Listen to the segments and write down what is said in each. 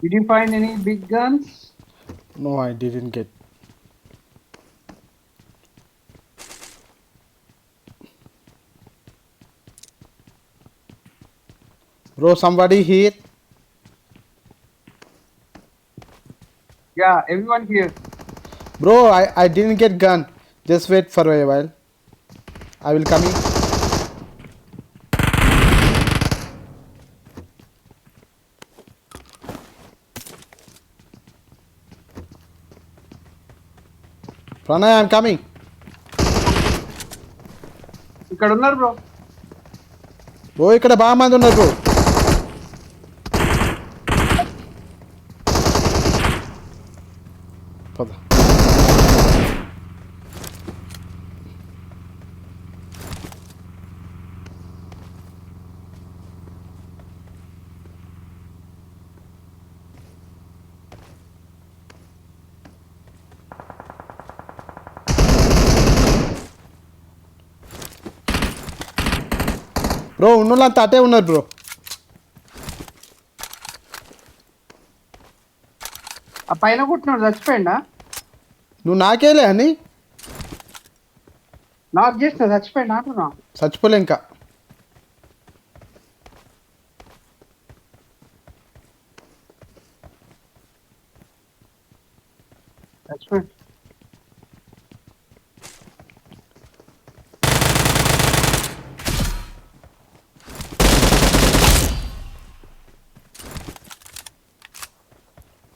Did you find any big guns? No, I didn't get. Bro, somebody here. Yeah, everyone here. Bro, I didn't get gun. Just wait for a while. I will coming. Pranay, I'm coming. ఇక్కడ ఉన్నారు bro. Bro, ఇక్కడ బాగా మంది ఉన్నారు bro. పద. Bro ఉన్నోళ్ళంతా అటే ఉన్నారు bro. ఆ పైన కొట్టినాడు చచ్చిపోయిందా? నువ్వు నాకేలే అని నాకు చేసిన చచ్చిపోయిందా అంటున్నా. చచ్చిపోలే ఇంకా. చచ్చిపోయింది.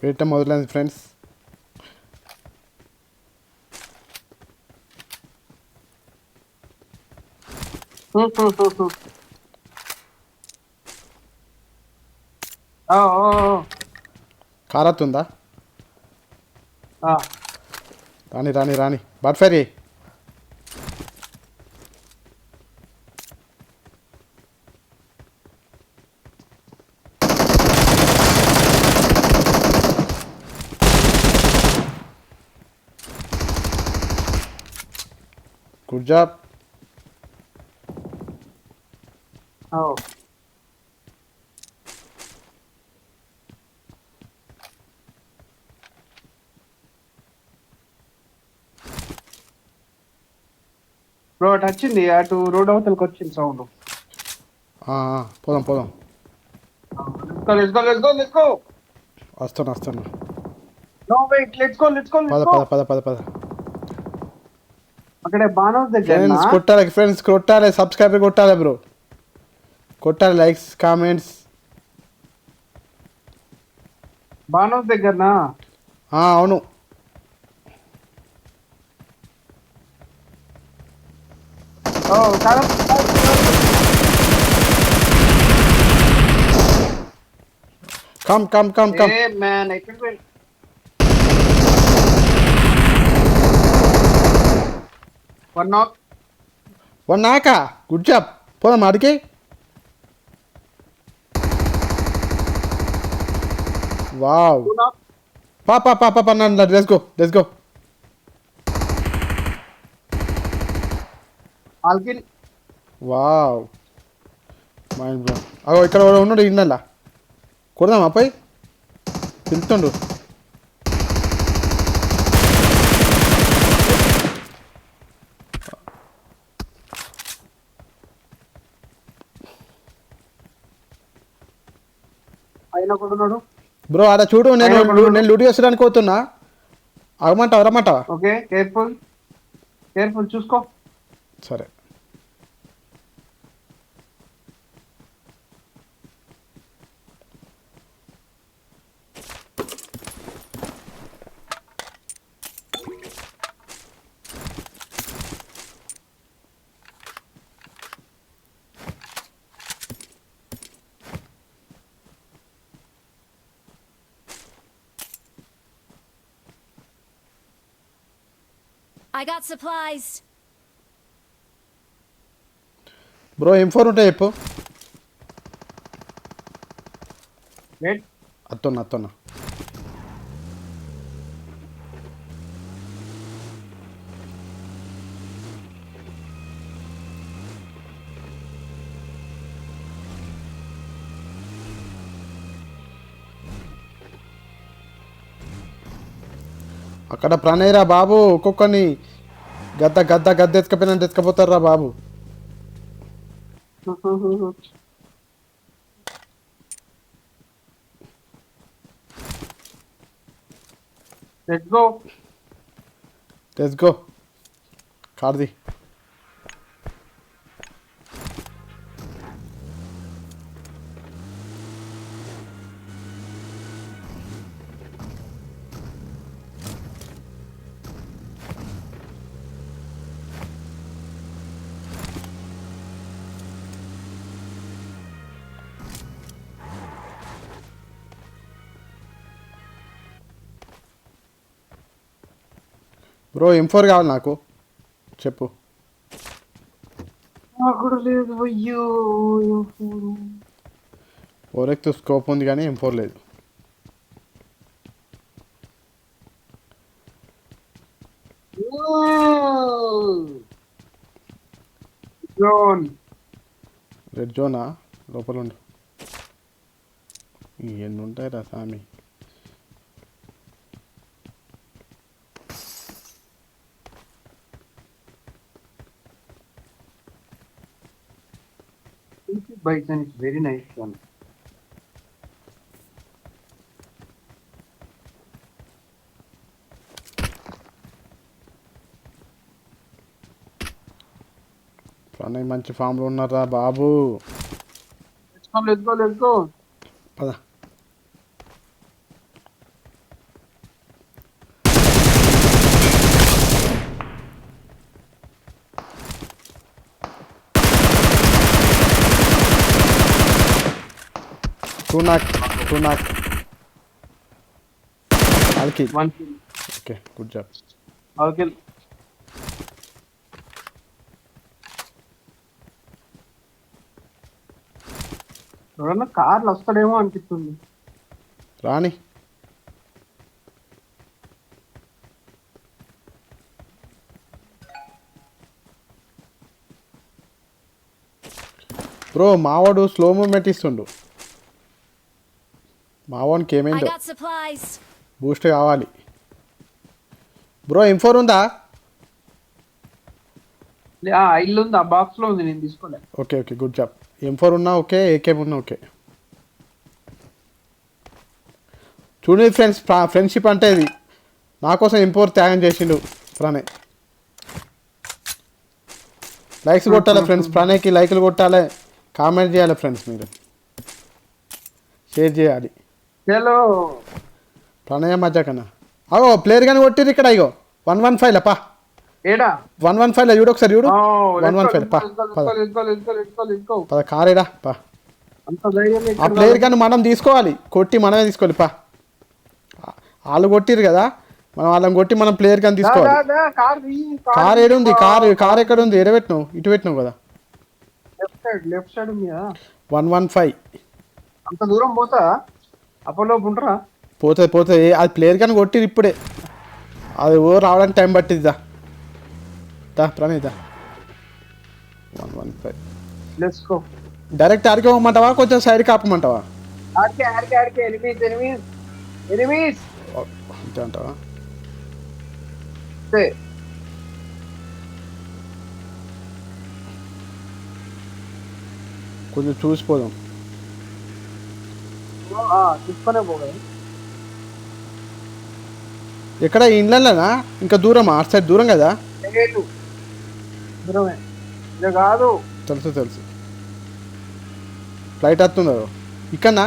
వేయటం మొదలైంది ఫ్రెండ్స్. ఓ ఓ కారత్తుందా? ఓ. రాని రాని రాని బట్ఫరీ. Good job. ఓ. బ్రో అటు వచ్చింది, అటు రోడ్ అవతలకి వచ్చింది సౌండ్. పోదాం పోదాం. Let's go. వస్తాను వస్తాను. No wait, let's go. పద పద పద పద పద. అక్కడే బాణం దగ్గర ఫ్రెండ్స్ కొట్టాలి, ఫ్రెండ్స్ కొట్టాలి, సబ్స్క్రైబర్ కొట్టాలి బ్రో, కొట్టాలి, లైక్స్ కామెంట్స్. బాణం దగ్గరనా? అవును. ఓ కాదు. Come come come come. ఏ మ్యాన్ ఎక్కడ పోయి. One knock. One knock. Good job. పోదాం ఆడికి. వావ్. Two knock. పా నన్ను లెట్స్ గో లెట్స్ గో. ఆల్కిల్. Wow mind blow. అగో ఇక్కడ ఉన్నాడు ఇండల్లా. కొడదాం అబ్బాయి, పిలుతుండు. పైన కూడా ఉన్నాడు బ్రో ఆడ చూడు, నేను లూటీ వేసడానికి పోతున్నా. అగమంటావా రమ్మంటావా? ఓకే, కేర్ఫుల్ చూసుకో. సరే. I got supplies. Bro M4 ఉంటే చెప్పు. వెయిట్. అత్తన్నా. అక్కడ ప్రణయ్రా బాబు, ఒక్కొక్కని గద్ద ఎత్తుకపోయినట్టు ఎత్తుకపోతారా బాబు. లెట్స్ గో కార్ది. బ్రో M4 కావాలి నాకు, చెప్పు. లేదు అయ్యో. ఓరెక్తు స్కోప్ ఉంది కానీ M4 లేదు. రెడ్ జోనా లోపల ఉండు. ఎన్ని ఉంటాయి రా సామి. Bison is very nice one. Pranay మంచి ఫామ్లో ఉన్నారా బాబు. Let's go. పద. Two knock. I'll kill. One kill. Okay, good job. I'll kill. ఎవరన్నా కార్లు వస్తాడేమో అనిపిస్తుంది. రాని. బ్రో మావాడు స్లో మూమెంట్ ఇస్తుండు. మావానికి I ఏమైందో got supplies. బూస్ట్ కావాలి. బ్రో M4 ఉందా? ఇల్లు ఉంది, ఆ బాక్స్ లో ఉంది, నేను తీసుకోలే. Okay good job. M4 ఉన్నా ఓకే, AK ఉన్నా ఓకే. చూడండి ఫ్రెండ్స్, ఫ్రెండ్షిప్ అంటే ఇది. నా కోసం M4 త్యాగం చేసిండు ప్రణయ్. లైక్స్ కొట్టాలి ఫ్రెండ్స్, ప్రణయ్కి లైక్లు కొట్టాలి, కామెంట్ చేయాలి ఫ్రెండ్స్, మీరు షేర్ చేయాలి. హలో ప్రణయ మజా కన్నా. అగో ప్లేయర్ కానీ కొట్టిరు ఇక్కడ. ఇగో 115 పా. ఏడా 115 చూడు ఒకసారి, చూడు 115 పా. పద కారేడా పా. ఆ ప్లేయర్ కానీ మనం తీసుకోవాలి, కొట్టి మనమే తీసుకోవాలి పా. వాళ్ళు కొట్టిరు కదా, మనం వాళ్ళని కొట్టి మనం ప్లేయర్ కానీ తీసుకోవాలి. కార్ ఏడుంది? కార్ ఎక్కడ ఉంది? ఎడబెట్టినావు? ఇటు పెట్టినావు కదా. లెఫ్ట్ సైడ్ ఉంది కదా. 115 అంత దూరం పోతా అప్పట్లో ఉంటారా? పోతుంది. అది ప్లేయర్ కానీ కొట్టిరు ఇప్పుడే. అది రావడానికి టైం పట్టిద్దా. ప్రణయ్ 115. Let's go. డైరెక్ట్ ఆడికి పోమంటావా, కొంచెం సైడ్ కాపమంటావా? ఆడికే ఎనిమీస్ అంతే అంటావా? కొంచెం చూసిపోదాం. తీసుకునే పోగా ఎక్కడ ఇండ్లలోనా? ఇంకా దూరమా? అటు సైడ్ దూరం కదా. దూరమే కాదు. తెలుసు. ఫ్లైట్ వస్తుందో ఇక్కడనా?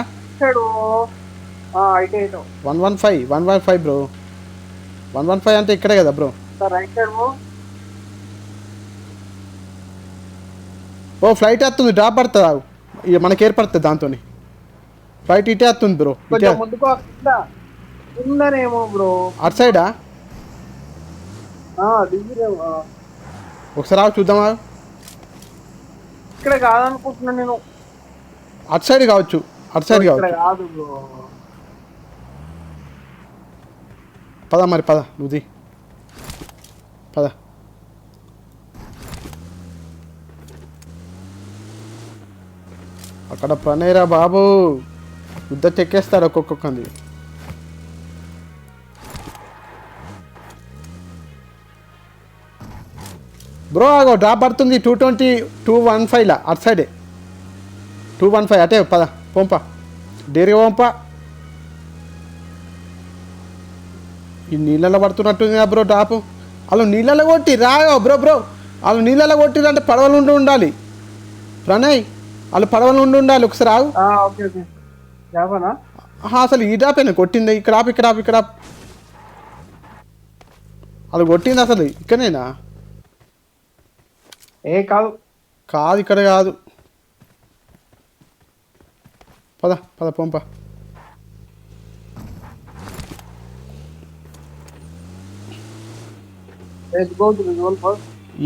115 బ్రో. 115 అంటే ఇక్కడే కదా బ్రో. ఓ ఫ్లైట్ వస్తుంది, డ్రాప్ పడుతుందా? ఇక మనకి ఏర్పడుతుంది దాంతో. ఫ్లైట్ ఇటే వస్తుంది బ్రో. ఉందనేమో బ్రో. అటు సైడా? ఒకసారి చూద్దామా? ఇక్కడ కాదనుకుంటున్నా నేను. అటు సైడ్ కావచ్చు. కాదు బ్రో. పద నువ్వు పద. అక్కడ ప్రణయ్రా బాబు యుద్ధ చెక్కేస్తాడు ఒక్కొక్కంది. బ్రో ఆగో డ్రాప్ పడుతుంది 220 215లా అటు సైడే 215 అటే పద పంప డేరిగా పంప. ఈ నీళ్ళలో పడుతున్నట్టుంది బ్రో డ్రాపు. వాళ్ళు నీళ్ళలో కొట్టి రాగా బ్రో వాళ్ళు నీళ్ళలో కొట్టిరంటే పడవలు ఉండాలి ప్రణయ్. వాళ్ళు పడవలు ఉండాలి ఒకసారి ఆగు. అసలు ఈ డ్రాపేనా కొట్టింది? ఇక్కడ వాళ్ళు కొట్టింది అసలు ఇక్కడనేనా? కాదు ఇక్కడ కాదు. పద పంప.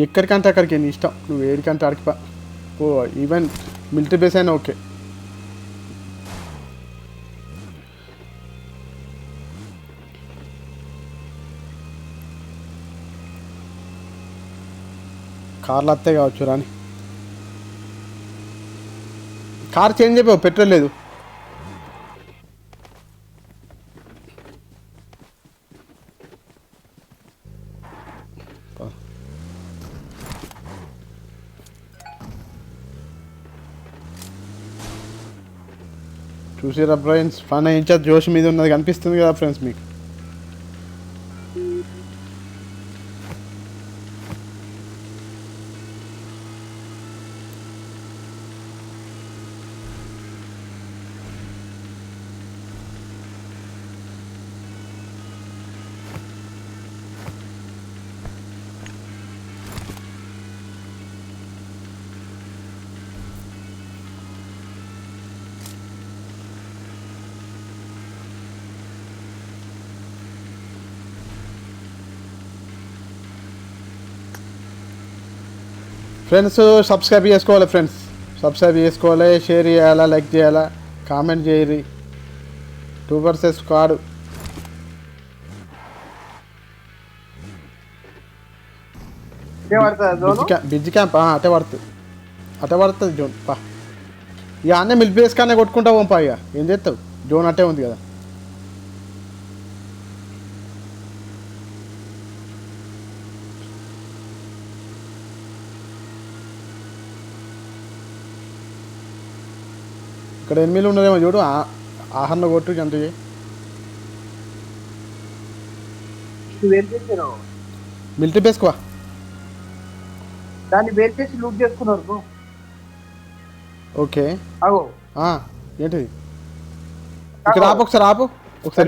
ఎక్కడికంటే అక్కడికి నీ ఇష్టం, నువ్వు ఏడికంటే అడిగిపా ఓ. ఈవెన్ మిలిటరీ బేస్ అయినా ఓకే. కార్లు వస్తాయి కావచ్చు రాని. కార్ చేంజ్ అయిపోయావు, పెట్రోల్ లేదు. చూసారా ఫ్రెండ్స్, ఫన్ ఇంచా జోష్ మీద ఉన్నది కనిపిస్తుంది కదా ఫ్రెండ్స్ మీకు. ఫ్రెండ్స్ సబ్స్క్రైబ్ చేసుకోవాలి ఫ్రెండ్స్, సబ్స్క్రైబ్ చేసుకోవాలి, షేర్ చేయాలా, లైక్ చేయాలా, కామెంట్ చేయరి. 2 vs స్క్వాడ్. బిజ్ క్యాంప్ అటే పడుతుంది జోన్ పా. ఇక అన్నీ మిల్పేస్ కానీ కొట్టుకుంటా పంపా. ఇక ఏం చేస్తావు, జోన్ అట్టే ఉంది కదా. ఇక్కడ ఎనిమిది ఉన్నదేమో చూడు, ఆహరణ కొట్టు గంట. మిలిటరీ బేస్కువా దాన్ని వేరు చేసి లూట్ చేసుకున్నారు. ఓకే ఏంటిది? ఇక్కడ ఆపు, ఒకసారి ఆపు, ఒకసారి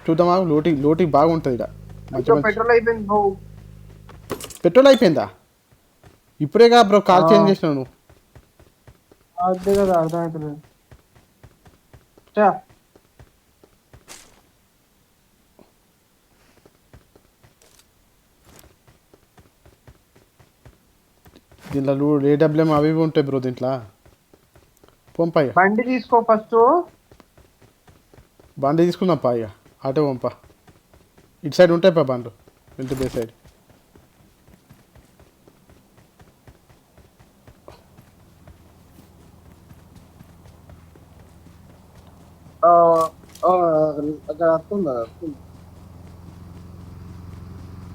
చూద్దాం. లోటి బాగుంటుంది ఇక్కడ. పెట్రోల్ అయిపోయిందా? ఇప్పుడేగా బ్రో కార్ చేంజ్ చేసినావు నువ్వు. అదే కదా అర్థమవుతుంది. దీంట్లో ఏడబ్ల్యూఎం అవి ఉంటాయి బ్రో దీంట్లో. పంపాయి బండి తీసుకో ఫస్ట్. బండి తీసుకుందాం పా. ఇక ఆటో పంపా. ఇటు సైడ్ ఉంటాయి పా బండ్లు, ఇంటి బే సైడ్.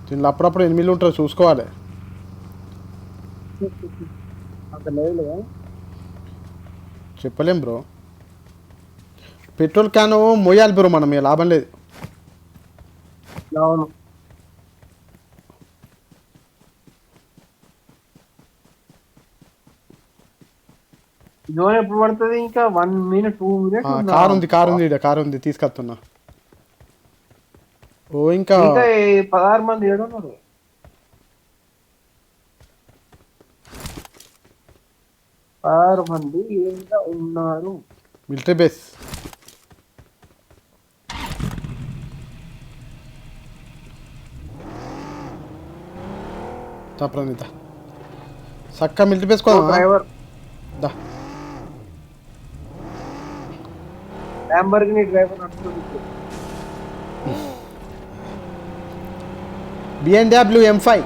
దీనిలో అప్పుడప్పుడు ఎనిమిది ఉంటారు, చూసుకోవాలి. చెప్పలేం బ్రో. పెట్రోల్ క్యాన్ మోయాలి బ్రో మనం, ఇక లాభం లేదు. అవును. జోన్ ఎప్పుడు పడుతుంది? ఇంకా 1 minute 2 minutes. కారు ఉంది తీసుకొస్తున్నా. ఓ ఇంకా 16 మంది ఏడున్నారు. 16 మంది ఏంగా ఉన్నారు. Military base. తప్పనిత చక్క మిలిటరీ బేస్ కోదా డ్రైవర్ దా. ల్యాంబోర్గిని డ్రైవర్ నడుస్తుంది. BMW M5.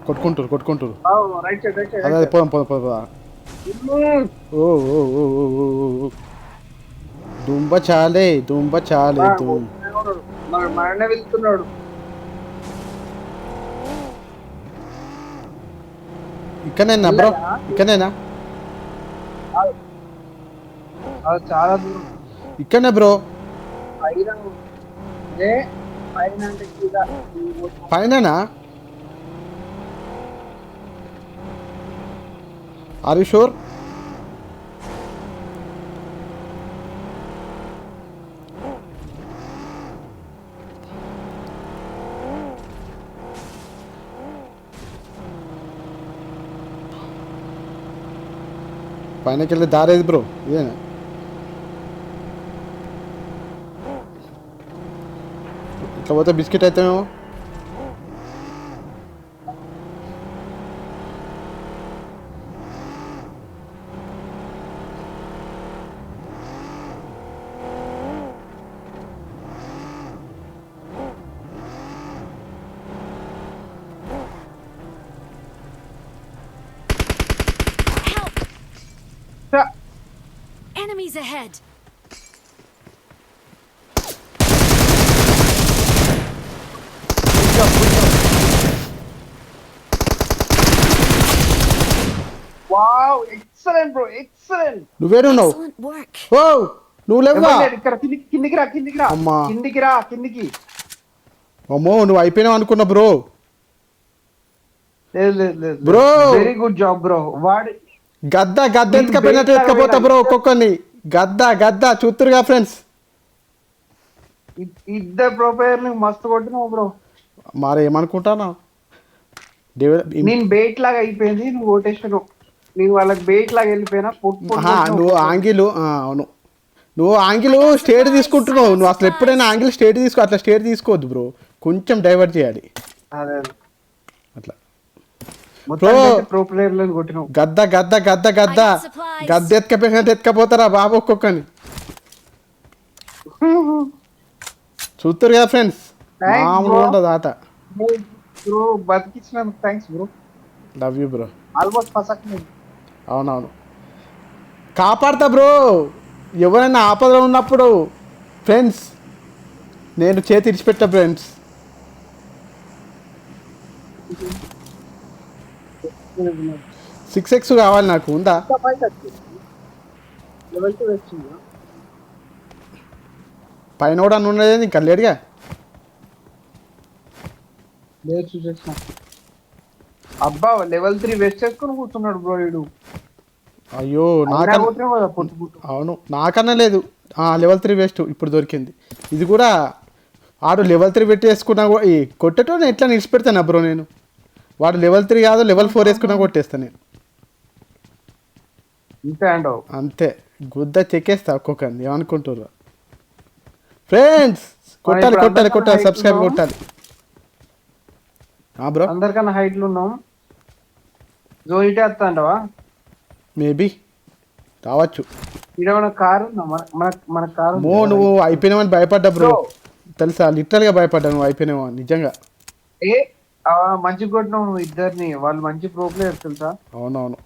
కొట్టుకుంటారు. అదే పోదాం. ఓ దుంప చాలే దుంప చాలే మననే వెళ్తున్నాడు. ఇక్కడనేనా బ్రో ఇక్కడనేనా అది చాలా దూరం ఇక్కడనే బ్రో పైన అదే పైన అంటే కింద. పైననా ఆర్ యు షూర్ పైనకి వెళ్ళి దారేది బ్రో ఇదేనా ఇట్లా పోతే బిస్కెట్ అవుతామేమో Help! Enemies ahead! Wow excellent bro excellent. నువ్వేడున్నావు Excellent work. ఓ నువ్వు లేవుగా ఇక్కడ కిందికి రా కిందికి రా అమ్మా. కిందికి రా కిందికి. అమ్మో నువ్వు అయిపోయినావు అనుకున్నా బ్రో లేదు లేదు లేదు Bro. Very good job bro. వాడి గద్ద గద్ద నీకు ఎత్తుకపోయినట్టు బయట ఎత్తుకపోతా బ్రో వేయాలి. ఒక్కొక్కరిని గద్ద చూస్తురుగా ఫ్రెండ్స్ ఇద్దరు ప్రో ప్లేయర్లు మస్తు కొట్టినావు బ్రో. మరి ఏమనుకుంటానా నేను బెయిట్ లాగా అయిపోయింది, నువ్వు ఓటేషన్ నేను వాళ్ళకి బెయిట్ లాగా వెళ్ళిపోయినా నువ్వు ఆంగిల్ అవును నువ్వు ఆంగిల్ స్టేట్ తీసుకుంటున్నావు. నువ్వు అసలు ఎప్పుడైనా ఆంగిల్ స్టేట్ తీసుకో అట్లా స్టేట్ తీసుకోవద్దు బ్రో, కొంచెం డైవర్ట్ చేయాలి అదే అట్లా. ప్రో ప్లేయర్లను కొట్టినావు. గద్ద ఎత్తుకపోయినట్టు ఎత్తుకపోతారా బాబు ఒక్కొక్కని చూస్తారు కదా ఫ్రెండ్స్, Thanks, మామూలుగా bro. ఉండదు ఆట. బ్రో బతికించినందుకు thanks bro. Love you bro. Almost ఫసక్ అవునవును కాపాడతా బ్రో, ఎవరైనా ఆపదలో ఉన్నప్పుడు ఫ్రెండ్స్ నేను చేతి ఇడిచిపెట్టా ఫ్రెండ్స్. సిక్స్ ఎక్స్ కావాలి నాకు, ఉందా? పైన కూడా ఉన్నది ఇంకా లేడుగా. లేదు చూసేసిన. అబ్బా లెవెల్ 3 వేస్ట్ చేసుకుని కూర్చున్నాడు బ్రో వీడు. అయ్యో అయినా నాకన్నా కొట్టినావు కదా పొట్టు పొట్టు. అవును నాకన్నా లేదు. లెవెల్ 3 వేస్ట్ ఇప్పుడు దొరికింది. ఇది కూడా ఆడు లెవెల్ 3 పెట్టి వేసుకున్నా ఈ కొట్టేటో ఎట్లా నిలిచిపెడతాను బ్రో నేను. వాడు లెవెల్ 3 కాదు లెవెల్ 4 వేసుకున్నా కొట్టేస్తాను నేను ఇంతే అంటావు. అంతే గుద్ద చెక్కేస్తా ఒక్కొక్కరిని, ఏమనుకుంటారు ఫ్రెండ్స్. కొట్టాలి సబ్స్క్రైబ్ కొట్టాలి బ్రో. అందరికన్నా హైట్లు ఉన్నాం. జో ఇటే వస్తా అంటావా? మేబీ రావచ్చు. ఇక్కడ మన కారు ఉందా? మన కారు ఉంది కదా? నువ్వు అయిపోయినావని భయపడ్డా బ్రో, Bro. తెలుసా? లిటరల్గా భయపడ్డా నువ్వు అయిపోయినావా నిజంగా. మంచి కొట్టినావు నువ్వు ఇద్దరిని. వాళ్ళు మంచి ప్రో ప్లేయర్స్ తెలుసా? అవునవును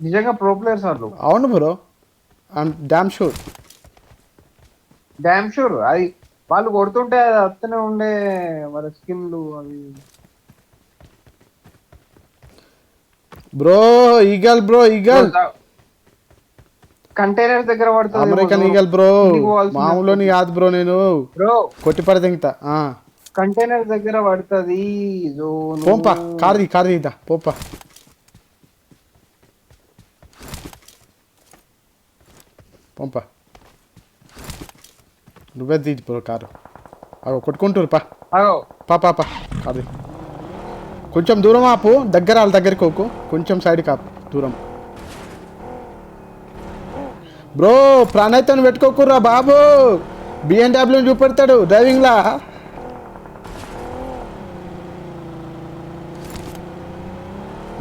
నిజంగా ప్రో ప్లేయర్స్ వాళ్ళు. అవును bro, I'm damn sure. Damn sure. అది వాళ్ళు కొడుతుంటే అది వస్తూనే ఉండే వాళ్ళ స్కిన్లు అవి. బ్రో ఈగల్ కంటైనర్ దగ్గర పడుతుంది. అమెరికన్ ఈగల్ బ్రో, మామూలుని కాదు బ్రో. నేను బ్రో కొట్టి పడదింగుతా. కంటైనర్ దగ్గర పడుతుంది. పోంపా కారు ఇద్దా పోపా. పంపా నువ్వే తీసి బ్రో కారు. అగో కొట్టుకుంటారు పా కారు. కొంచెం దూరం ఆపు, వాళ్ళ దగ్గరికి పోకు, కొంచెం సైడ్ కాపు దూరం. బ్రో ప్రాణాయితోని పెట్టుకోకుర్రా బాబు, BMW చూపెడతాడు డ్రైవింగ్లా.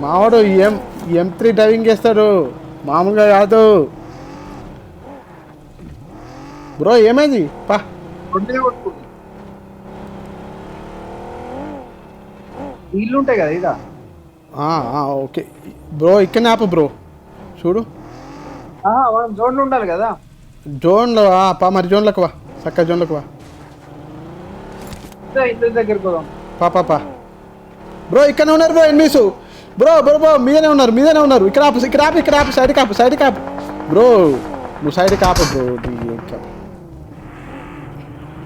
మావాడు M3 డ్రైవింగ్ చేస్తాడు, మామూలుగా కాదు బ్రో. ఏమైంది పా? ఇల్లు ఉంటాయి కదా ఇక. ఓకే బ్రో, ఇక్కడనే ఆపు బ్రో. చూడు మనం జోన్లు ఉండాలి కదా. జోన్లో పా, మరి జోన్లోకి వా, చక్క జోన్లోకి వా. ఇంటి దగ్గరికి పోదాం. పా బ్రో, ఇక్కడనే ఉన్నారు బ్రో ఎన్నిస్. బ్రో మీదనే ఉన్నారు. ఇక్కడ ఆపు, సైడ్ కాపు బ్రో. నువ్వు సైడ్ కాపు బ్రో.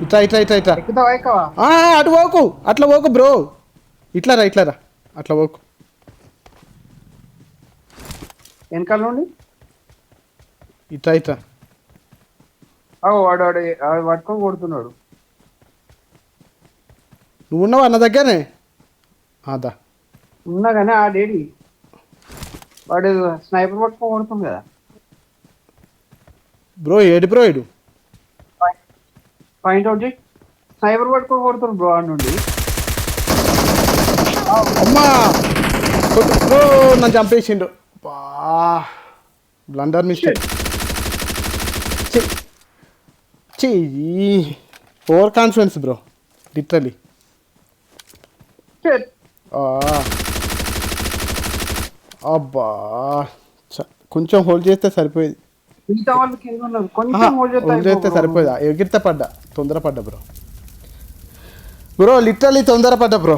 ఇట్లా ఎక్కుతావా ఎక్కవా? అటు పోకు, అట్లా పోకు బ్రో. ఇట్లా రా అట్లా పోకు. వెనకాల నుండి ఇట్లా వాడు పట్టుకొని కొడుతున్నాడు. నువ్వు ఉన్నావా అన్న దగ్గరనే? అదా ఉన్నా కానీ ఆ డేడి వాడు స్నైపర్ పట్టుకొని కొడుతుంది కదా బ్రో. బ్రో ఏడు పాయింట్ అవుట్ చేయి. స్నైపర్ పట్టుకొని కొడుతుంది బ్రో ఆ నుండి. అమ్మా బ్రో, నన్ను చంపేసిండు. Blunder mistake. Over confidence bro, literally. అబ్బా, కొంచెం హోల్డ్ చేస్తే సరిపోయేది. మిగతా వాళ్ళు కింద ఉన్నారు. కొంచెం హోల్డ్ చేస్తే సరిపోయేదా? ఎగిరితే పడ్డా, తొందరపడ్డా బ్రో, లిటరలీ తొందరపడ్డా బ్రో.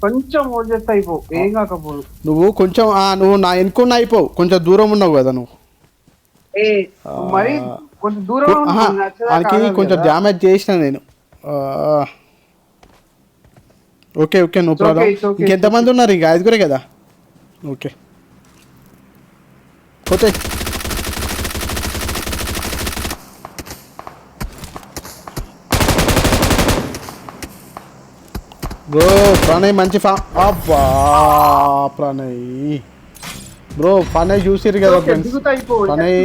కొంచెం హోల్డ్ చేస్తే అయిపో, ఏం కాకపోదు. నువ్వు కొంచెం నువ్వు నా ఎన్నుకున్న అయిపోవు, కొంచెం దూరం ఉన్నావు కదా నువ్వు. మరి కొంచెం దూరం దానికి కొంచెం డ్యామేజ్ చేసిన నేను. Okay no problem. ఇంకెంతమంది ఉన్నారు? ఇంకా 5 కదా. ఓకే పోతే బ్రో. ప్రణయ్ మంచి అబ్బా, ప్రణయ్ బ్రో, ప్రణయ్ చూసిరు కదా ఫ్రెండ్స్. ప్రణయ్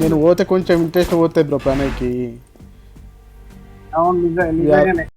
నేను పోతే కొంచెం ఇంట్రెస్ట్ పోతాయి బ్రో ప్రణయ్కి.